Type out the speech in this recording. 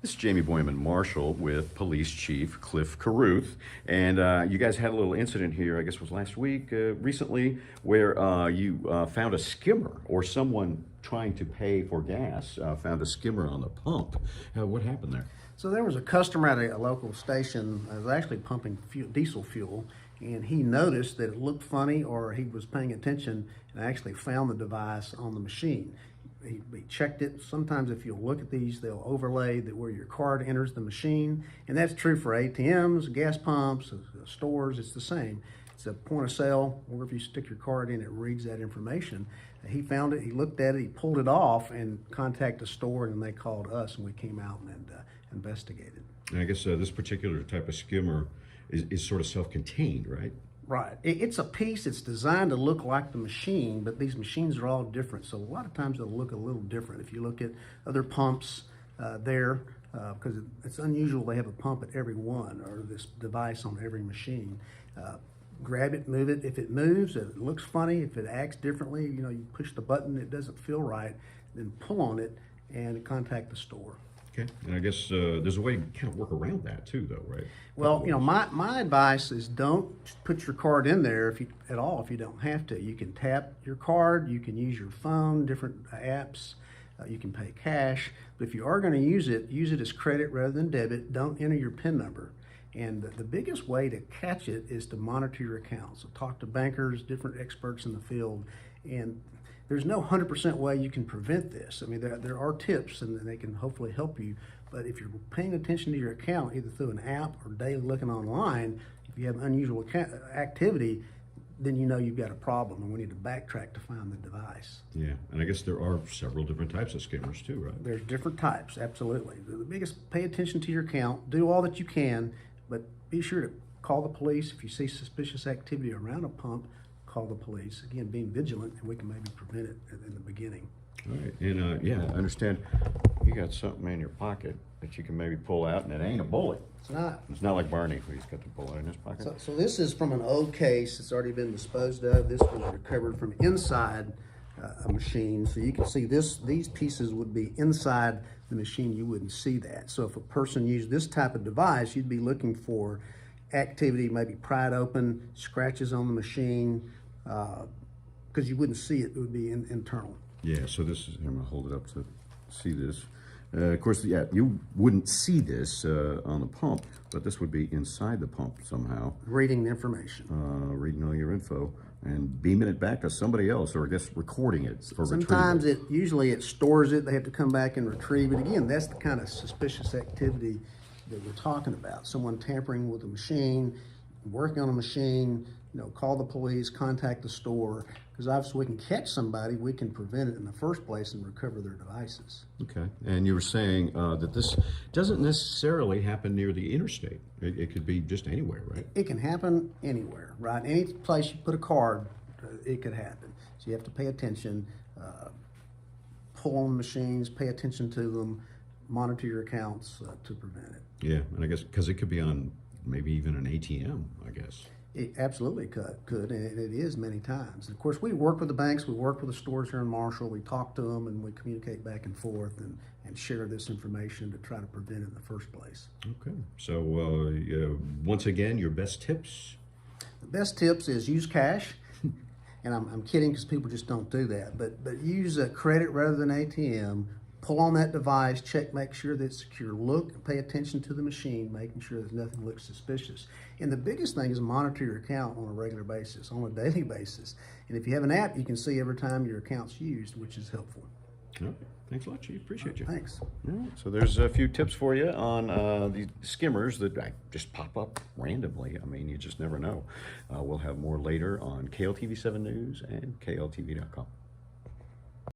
This is Jamey, Boyum, and Marshall with Police Chief Cliff Carruth. And you guys had a little incident here, I guess it was last week, recently, where you found a skimmer, or someone trying to pay for gas found a skimmer on the pump. What happened there? So there was a customer at a local station that was actually pumping diesel fuel, and he noticed that it looked funny, or he was paying attention and actually found the device on the machine. He checked it. Sometimes if you'll look at these, they'll overlay that where your card enters the machine, and that's true for ATMs, gas pumps, stores. It's the same. It's a point of sale, wherever you stick your card in, it reads that information. He found it, he looked at it, he pulled it off and contacted the store, and they called us, and we came out and investigated. And I guess this particular type of skimmer is sort of self-contained, right? Right. It's a piece. It's designed to look like the machine, but these machines are all different. So a lot of times they'll look a little different. If you look at other pumps because it's unusual they have a pump at every one, or this device on every machine. Grab it, move it. If it moves, if it looks funny, if it acts differently, you push the button, it doesn't feel right, then pull on it and contact the store. Okay, and I guess there's a way to kind of work around that too, though, right? Well, my advice is don't put your card in there if you don't have to. You can tap your card, you can use your phone, different apps, you can pay cash. But if you are going to use it as credit rather than debit. Don't enter your PIN number. And the biggest way to catch it is to monitor your account. So talk to bankers, different experts in the field, and there's no 100% way you can prevent this. I mean, there are tips, and they can hopefully help you. But if you're paying attention to your account, either through an app or daily looking online, if you have unusual activity, then you've got a problem, and we need to backtrack to find the device. Yeah, and I guess there are several different types of skimmers too, right? There's different types, absolutely. The biggest, pay attention to your account, do all that you can, but be sure to call the police if you see suspicious activity around a pump. Call the police. Again, being vigilant, and we can maybe prevent it in the beginning. All right, and yeah, I understand you got something in your pocket that you can maybe pull out, and it ain't a bullet. It's not. It's not like Barney, who he's got the bullet in his pocket. So this is from an old case. It's already been disposed of. This was recovered from inside a machine. So you can see these pieces would be inside the machine. You wouldn't see that. So if a person used this type of device, you'd be looking for activity, maybe pried open, scratches on the machine, because you wouldn't see it. It would be internal. Yeah, so this is, I'm gonna hold it up to see this. Of course, yeah, you wouldn't see this on the pump, but this would be inside the pump somehow. Reading the information. Reading all your info and beaming it back to somebody else, or I guess recording it for retrieval. Sometimes usually it stores it. They have to come back and retrieve it. Again, that's the kind of suspicious activity that we're talking about. Someone tampering with a machine, working on a machine, call the police, contact the store, because obviously we can catch somebody, we can prevent it in the first place and recover their devices. Okay, and you were saying that this doesn't necessarily happen near the interstate. It could be just anywhere, right? It can happen anywhere, right? Any place you put a card, it could happen. So you have to pay attention, pull on machines, pay attention to them, monitor your accounts to prevent it. Yeah, and I guess because it could be on maybe even an ATM, I guess. It absolutely could, and it is many times. And of course, we work with the banks, we work with the stores here in Marshall, we talk to them, and we communicate back and forth and share this information to try to prevent it in the first place. Okay, so once again, your best tips? The best tips is use cash, and I'm kidding because people just don't do that, but use a credit rather than ATM. Pull on that device, make sure that it's secure. Look, pay attention to the machine, making sure that nothing looks suspicious. And the biggest thing is monitor your account on a regular basis, on a daily basis. And if you have an app, you can see every time your account's used, which is helpful. All right. Thanks a lot, Chief. Appreciate you. Thanks. All right. So there's a few tips for you on the skimmers that just pop up randomly. I mean, you just never know. We'll have more later on KLTV 7 News and KLTV.com.